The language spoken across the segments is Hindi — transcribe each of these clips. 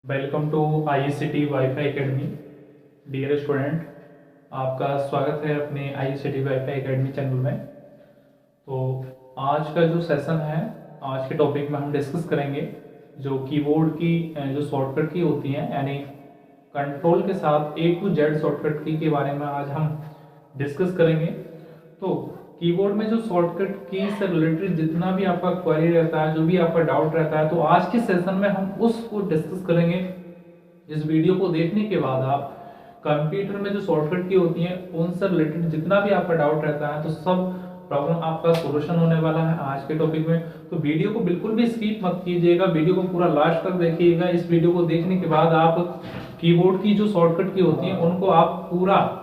Welcome to ICT wifi academy. Dear student, आपका स्वागत है अपने ICT वाईफाई एकेडमी चैनल में। तो आज का जो सेशन है, आज के टॉपिक में हम डिस्कस करेंगे जो कीबोर्ड की जो शॉर्टकट की होती हैं, यानी कंट्रोल के साथ A to Z शॉर्टकट की के बारे में आज हम डिस्कस करेंगे। तो कीबोर्ड में जो शॉर्टकट की से रिलेटेड जितना भी आपका क्वेरी रहता है, जो भी आपका डाउट रहता है, तो आज के सेशन में हम उसको डिस्कस करेंगे। इस वीडियो को देखने के बाद आप कंप्यूटर में जो शॉर्टकट की होती हैं उनसे रिलेटेड जितना भी आपका डाउट रहता है, तो सब प्रॉब्लम आपका सॉल्यूशन होने वाला है आज के टॉपिक में। तो वीडियो को बिल्कुल भी स्किप मत कीजिएगा, वीडियो को पूरा लास्ट तक देखिएगा। इस वीडियो को देखने के बाद आप कीबोर्ड की जो शॉर्टकट की होती हैं उनको आप पूरा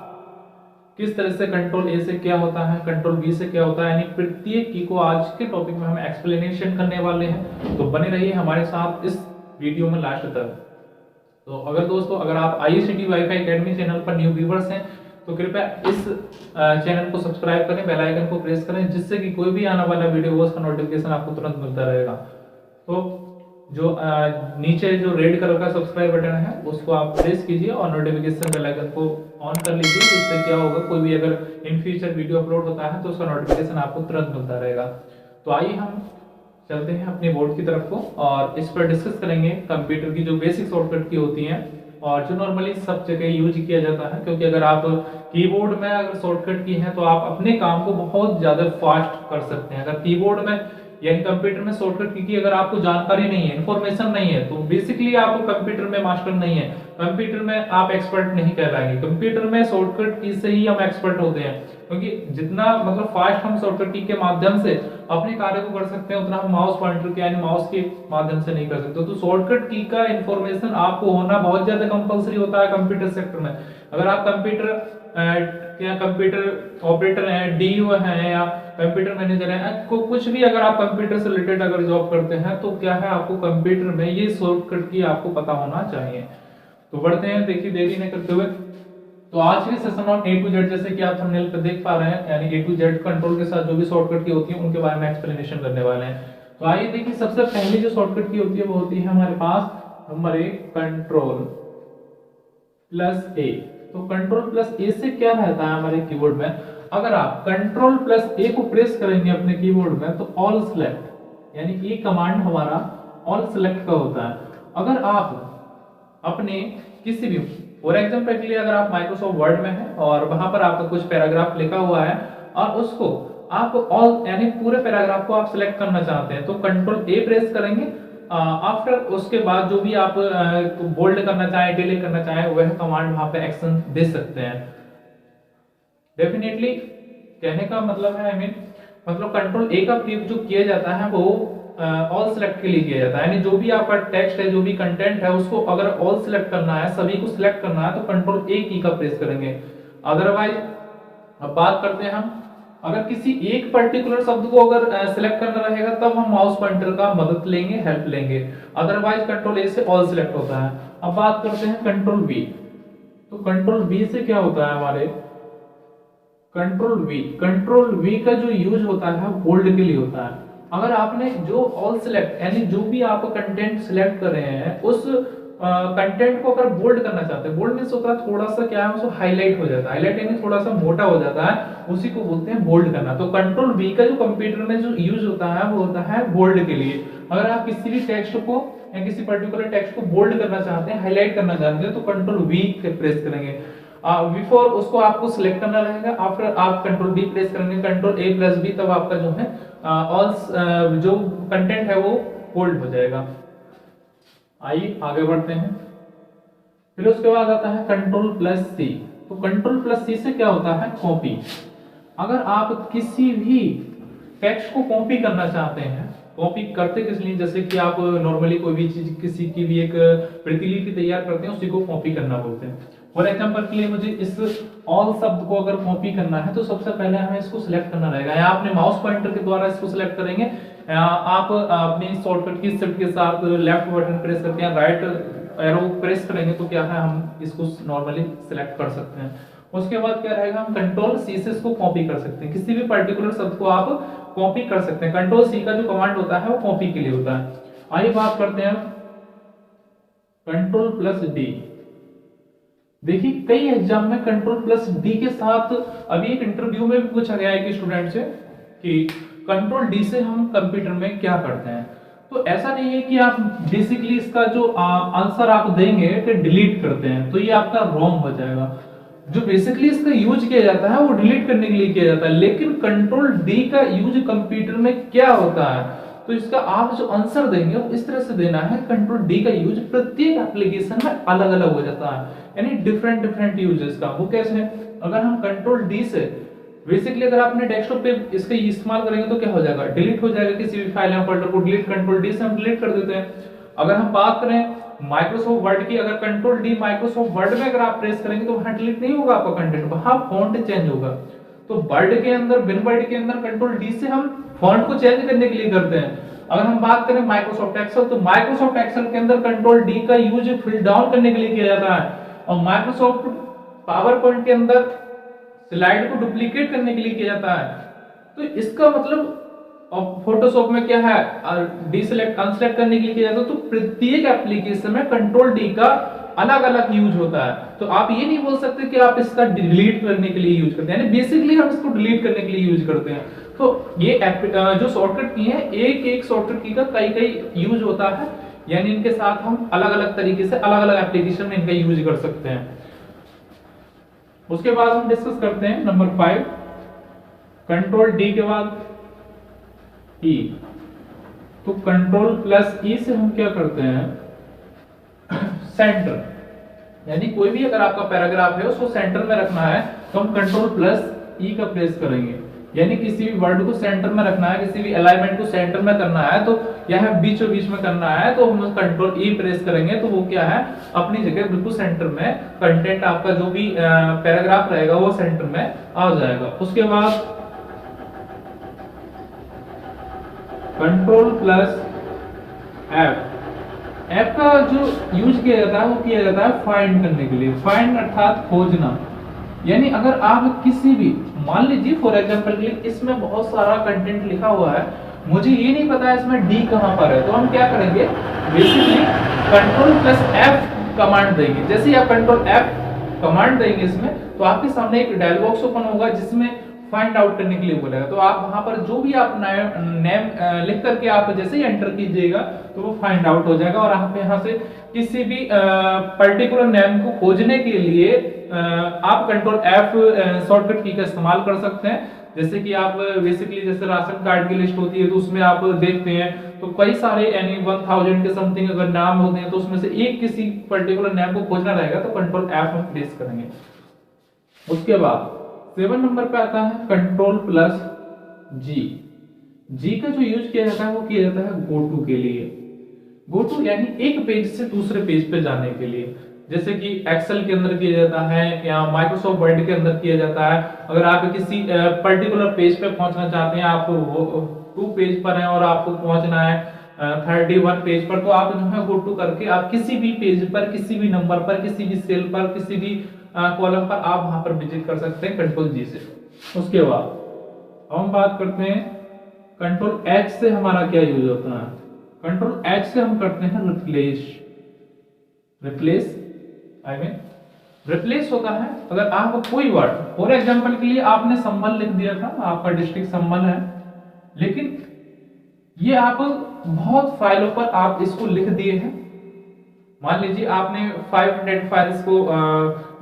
किस तरह से कंट्रोल ए से क्या होता है, कंट्रोल बी से क्या होता है, यानी प्रत्येक की को आज के टॉपिक में हम एक्सप्लेनेशन करने वाले हैं। तो बने रहिए हमारे साथ इस वीडियो में लास्ट तक। तो अगर आप ICT वाईफाई एकेडमी चैनल पर न्यू व्यूवर्स हैं तो कृपया इस चैनल को सब्सक्राइब करें, बेल आइकन को प्रेस करें, जिससे कि कोई भी आने वाला वीडियो हो उसका नोटिफिकेशन आपको तुरंत मिलता रहेगा। तो जो नीचे जो रेड कलर का सब्सक्राइब बटन है उसको आप प्रेस कीजिए और नोटिफिकेशन बेल आइकन को ऑन कर लीजिए। इससे क्या होगा, कोई भी अगर इन फ्यूचर वीडियो अपलोड होता है तो उसका नोटिफिकेशन आपको तुरंत मिलता रहेगा। तो आइए हम चलते हैं अपने बोर्ड की तरफ को और इस पर डिस्कस करेंगे कंप्यूटर की जो बेसिक शॉर्टकट की होती हैं और जो नॉर्मली सब जगह यूज किया जाता है। क्योंकि अगर आप कीबोर्ड में अगर शॉर्टकट की है तो आप अपने काम को बहुत ज्यादा फास्ट कर सकते हैं। अगर कीबोर्ड में यानी कंप्यूटर में शॉर्टकट की अगर आपको जानकारी नहीं है, इन्फॉर्मेशन नहीं है, तो बेसिकली आप कंप्यूटर में मास्टर नहीं है, कंप्यूटर में आप एक्सपर्ट नहीं कहलाएंगे। कंप्यूटर में शॉर्टकट की से ही हम एक्सपर्ट होते हैं, क्योंकि जितना मतलब फास्ट हम शॉर्टकट की के माध्यम से अपने कार्य को कर सकते हैं उतना हम माउस पॉइंटर के यानी माउस के माध्यम से नहीं कर सकते। तो शॉर्टकट की का इन्फॉर्मेशन आपको होना बहुत ज्यादा कंपलसरी होता है कंप्यूटर सेक्टर में। अगर आप कंप्यूटर ऑपरेटर हैं, DO हैं या कंप्यूटर मैनेजर हैं, को कुछ भी अगर आप कंप्यूटर से रिलेटेड अगर जॉब करते हैं तो क्या है, आपको कंप्यूटर में ये शॉर्टकट की आपको पता होना चाहिए। तो बढ़ते हैं, देखिए देरी नहीं करते हुए। तो आज के सेशन में A to Z, जैसे कि आप थंबनेल पे देख पा रहे हैं, यानी A to Z कंट्रोल के साथ जो भी शॉर्टकट की होती है उनके बारे में एक्सप्लेनेशन करने वाले हैं। तो आइए देखिए, सबसे पहली जो शॉर्टकट की होती है वो होती है हमारे पास नंबर 1 कंट्रोल प्लस ए। तो कंट्रोल प्लस ए से क्या रहता है हमारे कीबोर्ड में, अगर आप कंट्रोल प्लस ए को प्रेस करेंगे अपने कीबोर्ड में तो ऑल सेलेक्ट, यानी ये कमांड हमारा ऑल सेलेक्ट का होता है। अगर आप अपने किसी भी, फॉर एग्जांपल के लिए अगर आप माइक्रोसॉफ्ट वर्ड में हैं और वहां पर आपका कुछ पैराग्राफ लिखा हुआ है और उसको आप ऑल यानी पूरे पैराग्राफ को आप सिलेक्ट करना चाहते हैं तो कंट्रोल ए प्रेस करेंगे। आफ्टर उसके बाद जो भी आप बोल्ड करना चाहें, डिलीट करना चाहें, वह कमांड वहां पे एक्शन दे सकते हैं। डेफिनेटली कहने का मतलब है, आई मीन मतलब कंट्रोल ए का प्रयोग जो किया जाता है वो ऑल सेलेक्ट के लिए किया जाता है। यानी जो भी आपका टेक्स्ट है, जो भी कंटेंट है, उसको अगर ऑल सेलेक्ट करना है, सभी को सिलेक्ट करना है, तो कंट्रोल ए की का प्रेस करेंगे। अदरवाइज अब बात करते हैं हम, अगर किसी एक पर्टिकुलर शब्द को अगर सिलेक्ट करना रहेगा तब हम माउस पॉइंटर का मदद लेंगे, हेल्प लेंगे। अदरवाइज कंट्रोल ए से ऑल सिलेक्ट होता है। अब बात करते हैं कंट्रोल बी। तो कंट्रोल बी से क्या होता है हमारे, कंट्रोल वी का जो यूज होता है बोल्ड के लिए होता है। अगर आपने जो ऑल सिलेक्ट यानी जो भी आप कंटेंट सिलेक्ट कर रहे हैं उस कंटेंट को अगर बोल्ड करना चाहते हैं, बोल्ड मींस होता है थोड़ा सा क्या है, उसको हाईलाइट हो जाता है, हाईलाइट यानी थोड़ा सा मोटा हो जाता है, उसी को बोलते हैं बोल्ड करना। तो कंट्रोल बी का जो कंप्यूटर में जो यूज होता है वो होता है बोल्ड के लिए। अगर आप किसी भी टेक्स्ट को या किसी पर्टिकुलर टेक्स्ट को बोल्ड करना चाहते हैं, हाईलाइट करना चाहते हैं, तो कंट्रोल वी प्रेस करेंगे। बिफोर उसको आपको सिलेक्ट करना रहेगा, आफ्टर आप कंट्रोल बी प्रेस करेंगे, कंट्रोल ए प्लस बी, तब आपका जो है ऑल जो कंटेंट है वो बोल्ड हो जाएगा। आइए आगे बढ़ते हैं। फिर उसके बाद आता है कंट्रोल प्लस सी। तो कंट्रोल प्लस सी से क्या होता है, कॉपी। अगर आप किसी भी टेक्स्ट को कॉपी करना चाहते हैं, कॉपी करते किस लिए, जैसे कि आप नॉर्मली कोई भी चीज किसी की भी एक प्रतिलिपि तैयार करते हैं, उसी को कॉपी करना बोलते हैं। फॉर एग्जांपल के लिए मुझे इस ऑल शब्द को अगर कॉपी करना है तो सबसे पहले हमें इसको सिलेक्ट करना रहेगा, या अपने माउस पॉइंटर के द्वारा इसको सिलेक्ट करेंगे। आप अपनी शॉर्टकट की शिफ्ट के साथ लेफ्ट बटन प्रेस करके या राइट एरो प्रेस करेंगे तो क्या है, हम इसको नॉर्मली सिलेक्ट कर सकते हैं। उसके बाद क्या रहेगा, हम कंट्रोल सी से इसको कॉपी कर सकते हैं, किसी भी पर्टिकुलर शब्द को आप कॉपी कर सकते हैं। कंट्रोल सी का जो कमांड होता है वो कॉपी के लिए होता है। आइए बात करते हैं कंट्रोल प्लस डी। देखिए कई एग्जाम में कंट्रोल प्लस डी के साथ, अभी एक इंटरव्यू में भी पूछा गया है कि स्टूडेंट से कि कंट्रोल डी से हम कंप्यूटर में क्या करते हैं। तो ऐसा नहीं है कि आप बेसिकली इसका जो आंसर आप देंगे कि डिलीट करते हैं, तो ये आपका रॉन्ग हो जाएगा। जो बेसिकली इसका यूज किया जाता है वो डिलीट करने के लिए किया जाता है, लेकिन कंट्रोल डी का यूज कंप्यूटर में क्या होता है, तो इसका आप जो आंसर देंगे वो इस तरह से देना है। कंट्रोल डी का यूज प्रत्येक एप्लीकेशन में अलग अलग हो जाता है, यानी डिफरेंट डिफरेंट यूजेस का। वो कैसे है, अगर हम कंट्रोल डी से बेसिकली अगर आपने डेस्कटॉप पे इसका इस्तेमाल करेंगे तो क्या हो जाएगा, डिलीट हो जाएगा। किसी भी फाइल या फोल्डर को डिलीट कंट्रोल डी से हम डिलीट कर देते हैं। अगर हम बात करें माइक्रोसॉफ्ट वर्ड की, अगर कंट्रोल डी माइक्रोसॉफ्ट वर्ड में अगर आप प्रेस करेंगे तो वहां डिलीट नहीं होगा आपका कंटेंट, वहां फॉन्ट चेंज होगा। तो वर्ड के अंदर, बिन वर्ड के अंदर कंट्रोल डी से हम फॉन्ट को चेंज करने के लिए करते हैं। अगर हम बात करें माइक्रोसॉफ्ट एक्सेल, तो माइक्रोसॉफ्ट एक्सेल के अंदर कंट्रोल डी का यूज फिल डाउन करने के लिए किया जाता है। और माइक्रोसॉफ्ट पावर पॉइंट के अंदर स्लाइड को डुप्लीकेट करने के लिए किया जाता है। तो इसका मतलब, और फोटोशॉप में क्या है, डीसेलेक्ट अनसेलेक्ट करने के लिए किया जाता है। तो प्रत्येक एप्लीकेशन में कंट्रोल डी का अलग अलग यूज होता है। तो आप ये नहीं बोल सकते कि आप इसका डिलीट करने के लिए यूज करते हैं, यानी बेसिकली हम इसको डिलीट करने के लिए यूज करते हैं। तो ये जो शॉर्टकट की है, एक एक शॉर्टकट की का कई कई यूज होता है, यानी इनके साथ हम अलग अलग तरीके से अलग अलग एप्लीकेशन में इनका यूज कर सकते हैं। उसके बाद हम डिस्कस करते हैं नंबर 5, कंट्रोल डी के बाद ई। तो कंट्रोल प्लस ई से हम क्या करते हैं, सेंटर, यानी कोई भी अगर आपका पैराग्राफ है उसको सेंटर में रखना है तो हम कंट्रोल प्लस ई का प्रेस करेंगे। यानी किसी भी वर्ड को सेंटर में रखना है, किसी भी अलाइनमेंट को सेंटर में करना है, तो यह बीचों बीच में करना है, तो हम कंट्रोल ई प्रेस करेंगे तो वो क्या है, अपनी जगह बिल्कुल सेंटर में कंटेंट, आपका जो भी पैराग्राफ रहेगा वो सेंटर में आ जाएगा। उसके बाद कंट्रोल प्लस एफ। एफ का जो यूज किया जाता है वो किया जाता है फाइंड करने के लिए। फाइंड अर्थात खोजना, यानी अगर आप किसी भी, मान लीजिए फॉर एग्जांपल के लिए इसमें बहुत सारा कंटेंट लिखा हुआ है, मुझे ये नहीं पता है इसमें डी कहां पर है, तो हम क्या करेंगे, basically control plus F command देंगे। जैसे ही आप कंट्रोल एफ कमांड देंगे इसमें, तो आपके सामने एक डायलॉग बॉक्स ओपन होगा जिसमें फाइंड आउट करने के लिए बोलेगा। तो आप वहां पर जो भी आप नेम लिख करके आप जैसे ही एंटर कीजिएगा तो वो फाइंड आउट हो जाएगा, और आप यहाँ से किसी भी पर्टिकुलर नेम को खोजने के लिए आप कंट्रोल एफ शॉर्टकट की का इस्तेमाल कर सकते हैं। जैसे कि आप बेसिकली जैसे राशन कार्ड की लिस्ट होती है तो उसमें आप देखते हैं तो कई सारे यानी 1000 के समथिंग अगर नाम होते हैं, तो उसमें से एक किसी पर्टिकुलर नेम को खोजना रहेगा तो कंट्रोल एफ हम प्रेस करेंगे। उसके बाद 7 नंबर पे आता है कंट्रोल प्लस जी। जी का जो यूज किया जाता है वो किया जाता है गो टू के लिए। गो टू यानी एक पेज से दूसरे पेज पे जाने के लिए, जैसे कि एक्सेल के अंदर किया जाता है या माइक्रोसॉफ्ट वर्ड के अंदर किया जाता है। अगर आप किसी पर्टिकुलर पेज पे पहुंचना चाहते हैं, आप 2 पेज पर हैं और आपको पहुंचना है 31 पेज पर, तो आप जो है गो टू करके आप किसी भी पेज पर, किसी भी नंबर पर, किसी भी सेल पर, किसी भी कॉलम पर आप वहां पर विजिट कर सकते हैं कंट्रोल जी से। उसके बाद हम बात करते हैं कंट्रोल एच से हमारा क्या यूज होता है। कंट्रोल एच से हम करते हैं रिप्लेस रिप्लेस होता है अगर आप कोई वर्ड, फॉर एग्जांपल के लिए आपने संबल लिख दिया था, आपका डिस्ट्रिक्ट संबल है, लेकिन ये आप बहुत फाइलों पर आप इसको लिख दिए हैं। मान लीजिए आपने 500 फाइल्स को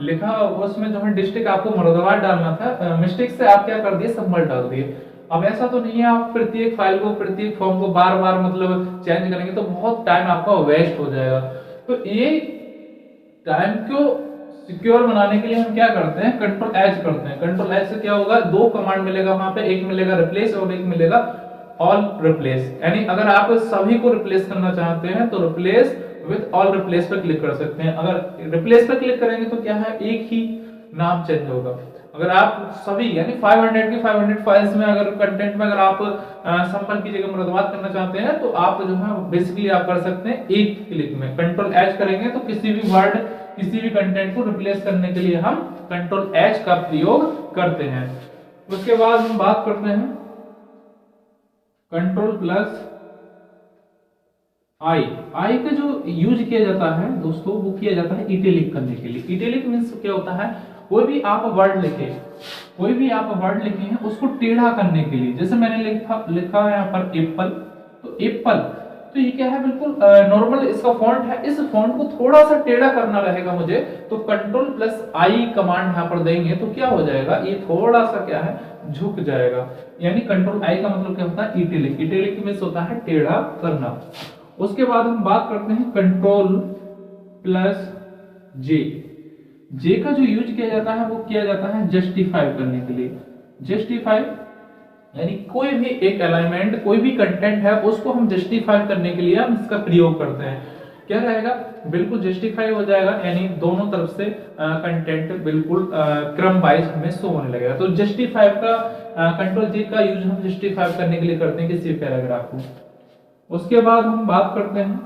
लिखा, उसमें जो है डिस्ट्रिक्ट आपको मुरादाबाद डालना था, मिस्टेक से आप क्या कर दिए, संबल डाल दिए। अब ऐसा तो नहीं है आप प्रत्येक फाइल को, प्रत्येक फॉर्म को बार बार मतलब चेंज करेंगे तो बहुत टाइम आपका वेस्ट हो जाएगा। तो ये टाइम को सिक्योर बनाने के लिए हम क्या करते हैं, कंट्रोल एच करते हैं। कंट्रोल एच से क्या होगा, 2 कमांड मिलेगा वहां पे, एक मिलेगा रिप्लेस और एक मिलेगा ऑल रिप्लेस। यानी अगर आप सभी को रिप्लेस करना चाहते हैं तो रिप्लेस विद ऑल रिप्लेस पर क्लिक कर सकते हैं। अगर रिप्लेस पर क्लिक करेंगे तो क्या है, एक ही नाम चेंज होगा। अगर आप सभी यानी 500 की 500 फाइल्स में अगर कंटेंट में अगर आप संबल की जगह मुरादाबाद करना चाहते हैं तो आप जो है बेसिकली आप कर सकते हैं एक क्लिक में। कंट्रोल एच करेंगे तो किसी भी वर्ड, किसी भी कंटेंट को रिप्लेस करने के लिए हम कंट्रोल एच का प्रयोग करते हैं। उसके बाद हम बात करते हैं कंट्रोल प्लस आई आई का जो यूज किया जाता है दोस्तों, वो किया जाता है इटैलिक करने के लिए। इटैलिक मीन्स क्या होता है, कोई भी आप वर्ड लिखे हैं उसको टेढ़ा करने के लिए। जैसे मैंने लिखा है यहाँ पर एप्पल, तो एप्पल, तो ये क्या है, बिल्कुल नॉर्मल इसका फॉन्ट है। इस फॉन्ट को थोड़ा सा टेढ़ा करना रहेगा मुझे, तो कंट्रोल प्लस आई कमांड यहाँ पर देंगे तो क्या हो जाएगा, ये थोड़ा सा क्या है, झुक जाएगा। यानी कंट्रोल आई का मतलब क्या होता है, इटैलिक। इटैलिक मीन्स होता है टेढ़ा करना। उसके बाद हम बात करते हैं कंट्रोल प्लस जे। जे का जो यूज किया जाता है वो किया जाता है जस्टिफाई करने के लिए। जस्टिफाई यानी कोई भी एक अलाइनमेंट, कोई भी कंटेंट है उसको हम जस्टिफाई करने के लिए हम इसका प्रयोग करते हैं। क्या रहेगा, बिल्कुल जस्टिफाई हो जाएगा, यानी दोनों तरफ से कंटेंट बिल्कुल क्रम वाइज हमें शो होने लगेगा। तो जस्टिफाई का कंट्रोल जे का यूज हम जस्टिफाई करने के लिए करते हैं किसी पैराग्राफ को। उसके बाद हम बात करते हैं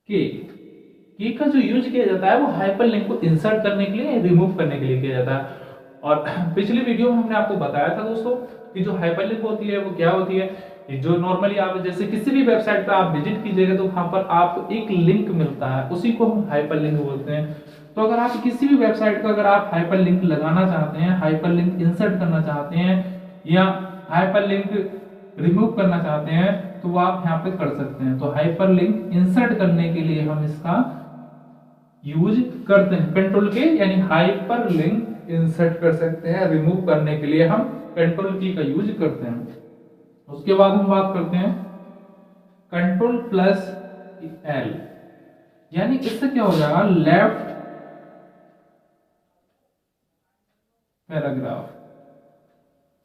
के का जो यूज किया जाता है वो हाइपरलिंक को इंसर्ट करने के लिए, रिमूव करने के लिए किया जाता है। और पिछली वीडियो में हमने आपको बताया था दोस्तों कि जो हाइपरलिंक होती है वो क्या होती है। जो नॉर्मली आप जैसे किसी भी वेबसाइट पर आप विजिट कीजिएगा तो वहां पर आपको एक लिंक मिलता है, उसी को हम हाइपरलिंक बोलते हैं। तो अगर आप किसी भी वेबसाइट का अगर आप हाइपरलिंक लगाना चाहते हैं, हाइपरलिंक इंसर्ट करना चाहते हैं या हाइपरलिंक रिमूव करना चाहते हैं तो वो आप यहाँ पे कर सकते हैं। तो हाइपरलिंक इंसर्ट करने के लिए हम इसका यूज करते हैं कंट्रोल के, यानी हाइपरलिंक इंसर्ट कर सकते हैं। रिमूव करने के लिए हम कंट्रोल की का यूज करते हैं। उसके बाद हम बात करते हैं कंट्रोल प्लस एल, यानी इससे क्या हो जाएगा, लेफ्ट पैराग्राफ।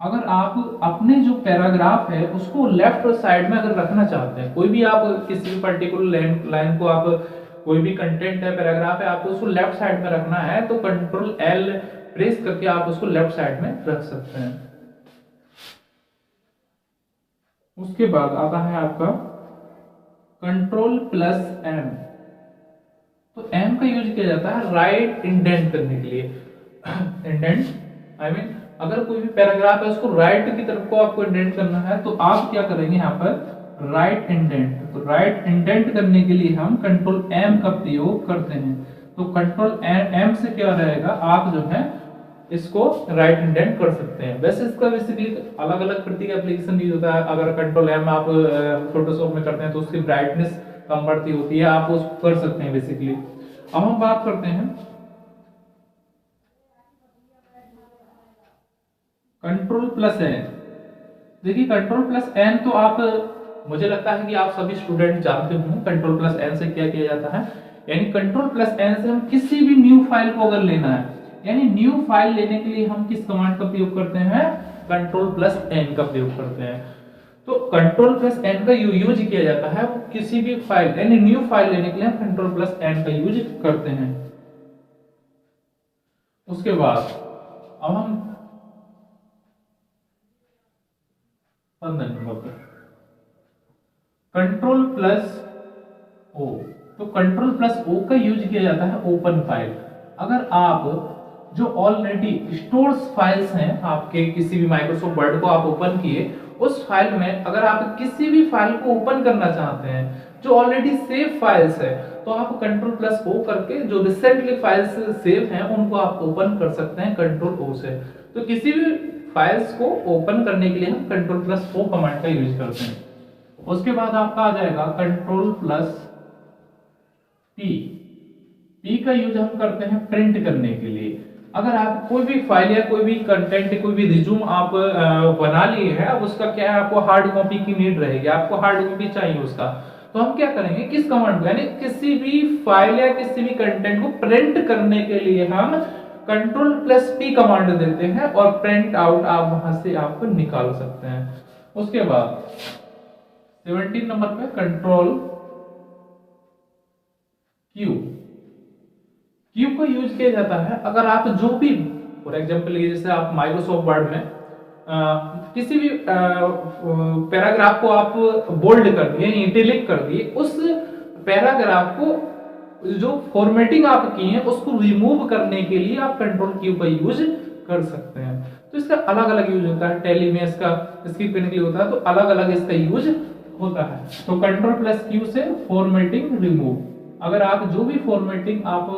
अगर आप अपने जो पैराग्राफ है उसको लेफ्ट साइड में अगर रखना चाहते हैं, कोई भी आप किसी भी पर्टिकुलर लाइन को आप, कोई भी कंटेंट है, पैराग्राफ है, आपको उसको लेफ्ट साइड में रखना है तो कंट्रोल एल प्रेस करके आप उसको लेफ्ट साइड में रख सकते हैं। उसके बाद आता है आपका कंट्रोल प्लस एम। तो एम का यूज किया जाता है राइट इंडेंट करने के लिए। इंडेंट आई मीन अगर कोई भी पैराग्राफ है उसको राइट की तरफ को आपको इंडेंट करना है तो आप क्या करेंगे, यहाँ पर राइट इंडेंट। तो राइट इंडेंट करने के लिए हम कंट्रोल एम का प्रयोग करते हैं। तो कंट्रोल एम से क्या रहेगा, आप जो है इसको राइट इंडेंट कर सकते हैं। वैसे इसका बेसिकली अलग अलग प्रति का एप्लीकेशन यूज होता है। अगर कंट्रोल एम आप फोटोशॉप में करते हैं तो उसकी ब्राइटनेस कम बढ़ती होती है, आप उसको कर सकते हैं बेसिकली। अब हम बात करते हैं कंट्रोल प्लस एन। देखिए कंट्रोल प्लस एन तो आप, मुझे लगता है कि आप सभी स्टूडेंट जानते होंगे कंट्रोल प्लस एन से क्या किया जाता है। यानी कंट्रोल प्लस एन से हम किसी भी न्यू फाइल को अगर लेना है, यानी न्यू फाइल लेने के लिए हम किस कमांड का प्रयोग करते हैं, कंट्रोल प्लस एन का प्रयोग करते हैं। तो कंट्रोल प्लस एन का यूज किया जाता है वो किसी भी फाइल, यानी न्यू फाइल लेने के लिए हम कंट्रोल प्लस एन का यूज करते हैं। उसके बाद अब हम 15 नंबर पर कंट्रोल प्लस ओ। तो कंट्रोल प्लस ओ का यूज किया जाता है ओपन फाइल। अगर आप जो ऑलरेडी स्टोर्स फाइल्स हैं आपके, किसी भी माइक्रोसॉफ्ट वर्ड को आप ओपन किए, उस फाइल में अगर आप किसी भी फाइल को ओपन करना चाहते हैं जो ऑलरेडी सेव फाइल्स है, तो आप कंट्रोल प्लस ओ करके जो रिसेंटली फाइल्स सेव हैं उनको आप ओपन कर सकते हैं कंट्रोल ओ से। तो किसी भी फाइल्स को ओपन करने के लिए हम कंट्रोल प्लस ओ कमांड का यूज करते हैं। उसके बाद आपका आ जाएगा कंट्रोल प्लस पी। पी का यूज हम करते हैं प्रिंट करने के लिए। अगर आप कोई भी फाइल या कोई भी कंटेंट, कोई भी रिज्यूम आप बना लिए हैं, अब उसका क्या है, आपको हार्ड कॉपी की नीड रहेगी, आपको हार्ड कॉपी चाहिए उसका, तो हम क्या करेंगे, किस कमांड को, यानी किसी भी फाइल या किसी भी कंटेंट को प्रिंट करने के लिए हम कंट्रोल प्लस पी कमांड देते हैं और प्रिंट आउट आप वहां से आपको निकाल सकते हैं। उसके बाद 17 नंबर पे कंट्रोल क्यू। क्यू का यूज किया जाता है अगर आप जो भी, फॉर एग्जांपल जैसे आप माइक्रोसॉफ्ट वर्ड में किसी भी पैराग्राफ को आप बोल्ड कर दिए, इटैलिक कर दिए, उस पैराग्राफ को जो फॉर्मेटिंग आप की है उसको रिमूव करने के लिए आप कंट्रोल क्यू का यूज कर सकते हैं। तो इसका अलग अलग यूज होता है, टेली में इसका स्किप करने के लिए होता है, तो अलग अलग इसका यूज होता है। तो कंट्रोल प्लस क्यू से फॉर्मेटिंग रिमूव, अगर आप जो भी फॉर्मेटिंग आप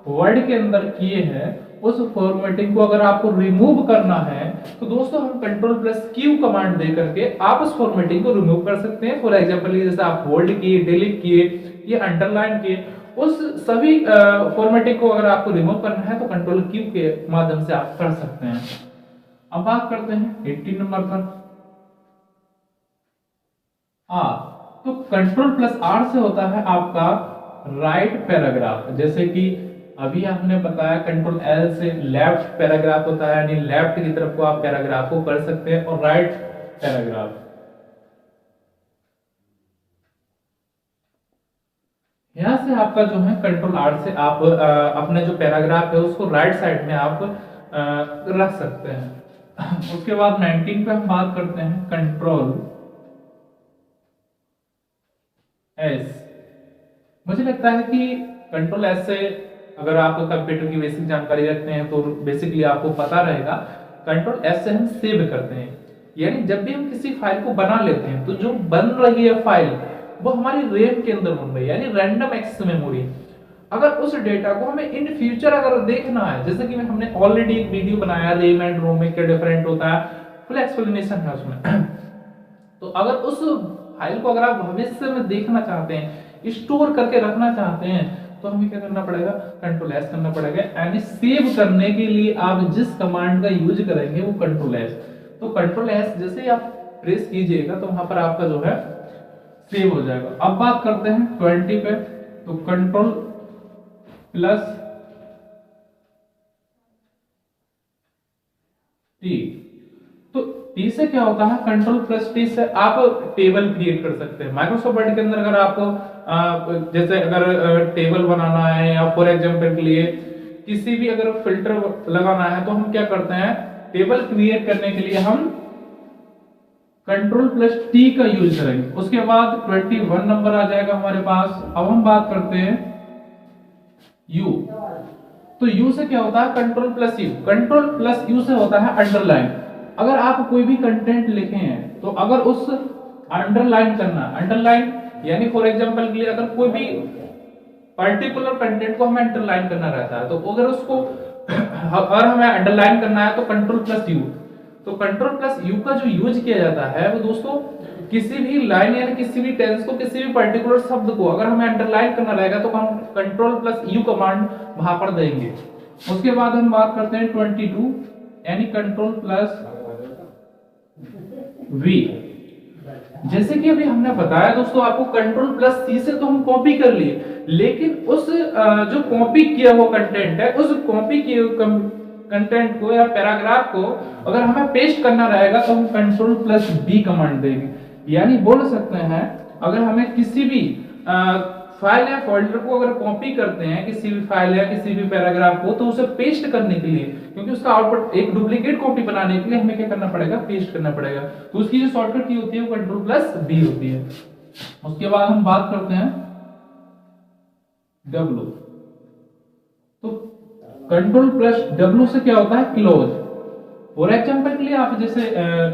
वर्ड के अंदर किए हैं उस फॉर्मेटिंग को अगर आपको रिमूव करना है तो दोस्तों हम कंट्रोल प्लस क्यू कमांड दे करके आप उस फॉर्मेटिंग को रिमूव कर सकते हैं। फॉर एग्जांपल जैसे आप बोल्ड किए, डिलीट किए, ये अंडरलाइन किए, उस सभी फॉर्मेटिंग को अगर आपको रिमूव करना है तो कंट्रोल क्यू के माध्यम से आप कर सकते हैं। अब बात करते हैं 18 नंबर पर। तो कंट्रोल प्लस आर से होता है आपका राइट पैराग्राफ। जैसे कि अभी आपने बताया कंट्रोल एल से लेफ्ट पैराग्राफ होता है, यानी लेफ्ट की तरफ को आप पैराग्राफ को कर सकते हैं, और राइट पैराग्राफ यहां से आपका जो है कंट्रोल आर से आप अपने जो पैराग्राफ है उसको राइट साइड में आप रख सकते हैं। उसके बाद 19 पे हम बात करते हैं कंट्रोल एस। मुझे लगता है कि कंट्रोल एस से अगर आप कंप्यूटर की बेसिक जानकारी रखते हैं तो बेसिकली आपको पता रहेगा। कंट्रोल एस से हम सेव करते हैं, यानी जब भी हम किसी फाइल को बना लेते हैं तो जो बन रही है फाइल वो हमारी रैम के अंदर बन रही है, यानी रैंडम एक्सेस मेमोरी। अगर उस डेटा को हमें इन फ्यूचर अगर देखना है, जैसे कि हमने ऑलरेडी एक वीडियो बनाया रैम एंड रोम में क्या डिफरेंट होता है, फुल एक्सप्लेनेशन है उसमें। तो अगर उस फाइल को अगर आप भविष्य में देखना चाहते हैं, स्टोर करके रखना चाहते हैं, तो हमें क्या करना पड़ेगा, कंट्रोल एस करना पड़ेगा। यानी सेव करने के लिए आप जिस कमांड का यूज करेंगे वो कंट्रोल एस। तो कंट्रोल एस जैसे ही आप प्रेस कीजिएगा तो वहां पर आपका जो है सेव हो जाएगा। अब बात करते हैं 20 पे। तो कंट्रोल प्लस टी, तो टी से क्या होता है, कंट्रोल प्लस टी से आप टेबल क्रिएट कर सकते हैं। माइक्रोसॉफ्ट वर्ड के अंदर अगर आपको जैसे अगर टेबल बनाना है या फॉर एग्जांपल के लिए किसी भी अगर फिल्टर लगाना है तो हम क्या करते हैं, टेबल क्रिएट करने के लिए हम कंट्रोल प्लस टी का यूज करेंगे। उसके बाद 21 नंबर आ जाएगा हमारे पास। अब हम बात करते हैं यू। तो यू से क्या होता है, control plus you. Control plus you से होता है अंडरलाइन। अगर आप कोई भी कंटेंट लिखे हैं तो अगर उस अंडरलाइन करना, अंडरलाइन यानी फॉर एग्जांपल के लिए अगर कोई भी पर्टिकुलर कंटेंट को हमें अंडरलाइन करना रहता है तो अगर उसको अगर हमें अंडरलाइन करना है तो कंट्रोल प्लस यू। तो कंट्रोल प्लस यू का जो यूज किया जाता है वो दोस्तों किसी भी लाइन यानी किसी भी टेंस को, किसी भी पर्टिकुलर शब्द को अगर हमें अंडरलाइन करना रहेगा तो हम कंट्रोल प्लस यू कमांड वहां पर देंगे। उसके बाद हम बात करते हैं 22 यानी कंट्रोल प्लस वी। जैसे कि अभी हमने बताया दोस्तों आपको कंट्रोल प्लस सी से तो हम कॉपी कर लिए, लेकिन उस जो कॉपी किया हुआ कंटेंट है उस कॉपी किए कंटेंट को या पैराग्राफ को अगर हमें पेस्ट करना रहेगा तो हम कंट्रोल प्लस बी कमांड देंगे। यानी बोल सकते हैं अगर हमें किसी भी फाइल या फोल्डर को अगर कॉपी करते हैं, किसी भी फाइल या किसी भी पैराग्राफ को, तो उसे पेस्ट करने के लिए, क्योंकि उसका आउटपुट एक डुप्लीकेट कॉपी बनाने के लिए हमें क्या करना पड़ेगा, पेस्ट करना पड़ेगा। तो उसकी जो शॉर्टकट की होती है वो कंट्रोल प्लस बी होती है। उसके बाद हम बात करते हैं डब्ल्यू। तो कंट्रोल प्लस डब्ल्यू से क्या होता है, क्लोज। फॉर एग्जांपल के लिए आप जैसे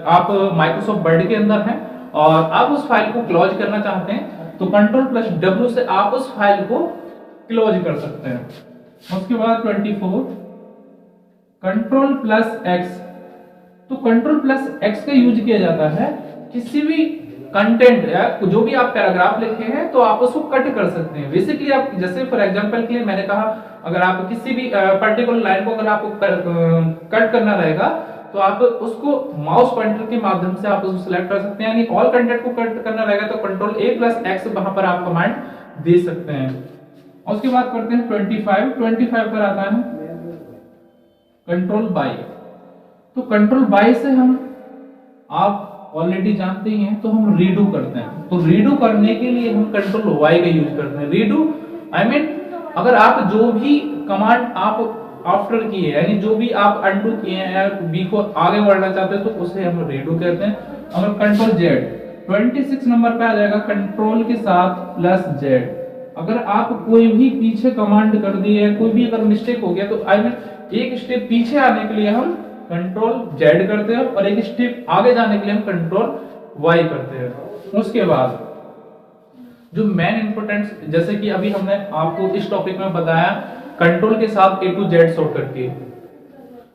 आप माइक्रोसॉफ्ट वर्ड के अंदर हैं और आप उस फाइल को क्लोज करना चाहते हैं तो कंट्रोल प्लस डब्ल्यू से आप उस फाइल को क्लोज कर सकते हैं। उसके बाद 24 कंट्रोल प्लस एक्स। तो कंट्रोल प्लस एक्स का यूज किया जाता है किसी भी कंटेंट या जो भी आप पैराग्राफ लिखे हैं तो आप उसको कट कर सकते हैं। बेसिकली आप जैसे फॉर एग्जांपल के लिए मैंने कहा अगर आप किसी भी पर्टिकुलर लाइन को अगर आपको कट करना रहेगा तो आप उसको माउस पॉइंटर के माध्यम से आप उसको सिलेक्ट कर सकते हैं। यानी ऑल कंटेंट को कट करना रहेगा तो कंट्रोल ए प्लस एक्स वहां पर आप कमांड दे सकते हैं। उसके बाद करते हैं 25 पर आता है कंट्रोल बाई। तो कंट्रोल बाई से हम आप ऑलरेडी जानते ही हैं तो हम रीडू करते हैं। तो रीडू करने के लिए हम कंट्रोल वाई का यूज करते हैं। रीडू आई मीन अगर आप जो भी कमांड आप आफ्टर किए यानी जो भी आप अनडू किए हैं या बी को आगे बढ़ना चाहते हैं तो उसे हम रीडू कहते हैं। अगर कंट्रोल जेड 26 नंबर पे आ जाएगा कंट्रोल के साथ प्लस जेड। अगर आप कोई भी पीछे कमांड कर दी है, कोई भी अगर मिस्टेक हो गया तो आई मीन एक स्टेप पीछे आने के लिए हम कंट्रोल जेड करते हैं और एक स्टेप आगे जाने के लिए हम कंट्रोल वाई करते हैं। उसके बाद जो मेन इंपोर्टेंस, जैसे कि अभी हमने आपको इस टॉपिक में बताया कंट्रोल के साथ A to Z शॉर्टकट की।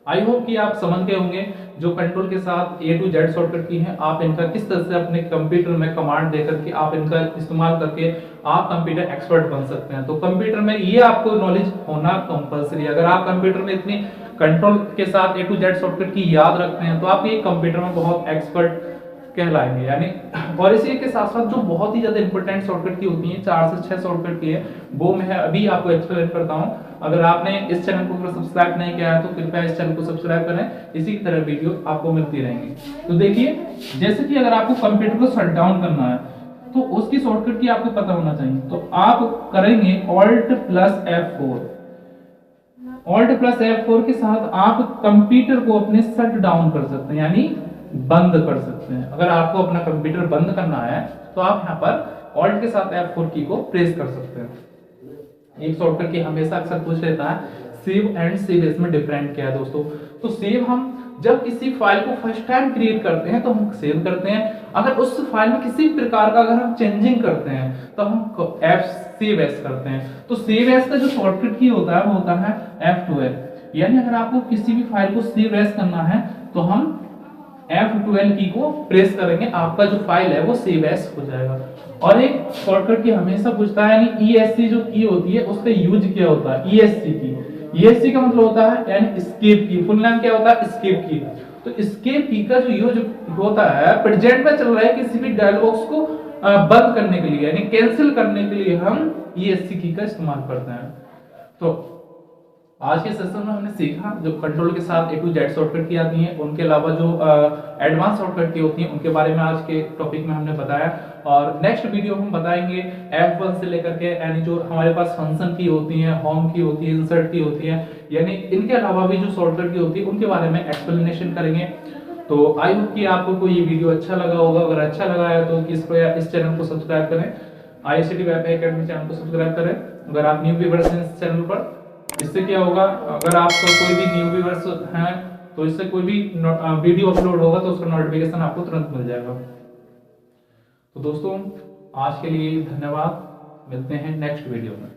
आई होप कि आप समझ गए होंगे जो कंट्रोल के साथ A to Z शॉर्टकट की है, आप इनका किस तरह से अपने कंप्यूटर में कमांड दे करके आप इनका इस्तेमाल करके आप कंप्यूटर एक्सपर्ट बन सकते हैं। तो कंप्यूटर में ये आपको नॉलेज होना कंपलसरी है। अगर आप कंप्यूटर में इतनी कंट्रोल के साथ A to Z शॉर्टकट की याद रखते हैं तो आप ये कंप्यूटर में बहुत एक्सपर्ट कहलाएंगे यानी। और इसी के साथ साथ जो बहुत ही ज्यादा इंपॉर्टेंट शॉर्टकट की होती है, 4 से 6 शॉर्टकट की है, वो मैं अभी आपको एक्सप्लेन करता हूं। अगर आपने इस चैनल को सब्सक्राइब नहीं किया है तो कृपया इस चैनल को सब्सक्राइब करें, इसी तरह वीडियो आपको मिलती रहेंगी। तो देखिए, जैसे कि अगर आपको कंप्यूटर को शट डाउन करना है तो उसकी शॉर्टकट की आपको पता होना चाहिए। तो आप करेंगे Alt+F4। Alt+F4 के साथ आप कंप्यूटर को अपने शट डाउन कर सकते हैं यानी बंद कर सकते हैं। अगर आपको अपना कंप्यूटर बंद करना है तो आप यहाँ पर Alt के साथ F4 की को प्रेस कर सकते हैं। एक शॉर्टकट की हमेशा अक्सर पूछ लेता है सेव एंड सेव, इसमें डिफरेंट क्या है दोस्तों। तो सेव हम जब किसी फाइल को फर्स्ट टाइम क्रिएट करते हैं तो हम सेव करते हैं। अगर उस फाइल में किसी प्रकार का अगर हम चेंजिंग करते हैं तो हम सेव एस करते हैं। तो सेव एस का जो शॉर्टकट की होता है वो होता है F12। यानी अगर आपको किसी भी फाइल को सेव एस करना है तो हम F12 की को प्रेस करेंगे, आपका जो फाइल है वो सेव एस हो जाएगा। और एक शॉर्टकट की हमेशा पूछता है यानी ESC जो की होती है उसका यूज क्या होता है। ESC की, ESC का मतलब होता है यानी एस्केप की, फुल नाम क्या होता है एस्केप की। तो एस्केप की का जो यूज होता है प्रेजेंट में चल रहा है किसी भी डायलॉग बॉक्स को बंद करने के लिए यानी कैंसिल करने के लिए हम ESC की का इस्तेमाल करते हैं। तो आज के सेशन में हमने सीखा जो कंट्रोल के साथ A to Z शॉर्टकट की आती हैं, उनके अलावा जो एडवांस शॉर्टकट की होती हैं उनके बारे में आज के टॉपिक में हमने बताया। और नेक्स्ट वीडियो हम बताएंगे F1 से लेकर के यानी जो हमारे पास फंक्शन की होती हैं, होम की होती है, इंसर्ट की होती है, यानी इनके अलावा भी जो शॉर्टकट की होती है उनके बारे में एक्सप्लेनेशन करेंगे। तो आई होप कि आपको ये वीडियो अच्छा लगा होगा। अगर अच्छा लगा है तो इस चैनल को सब्सक्राइब करें, ICT वाईफाई एकेडमी चैनल को सब्सक्राइब करें। अगर आप न्यू व्यूअर्स हैं इस चैनल पर, इससे क्या होगा, अगर आपका कोई भी न्यू व्यूअर्स हैं तो इससे कोई भी वीडियो अपलोड होगा तो उसका नोटिफिकेशन आपको तुरंत मिल जाएगा। तो दोस्तों आज के लिए धन्यवाद, मिलते हैं नेक्स्ट वीडियो में।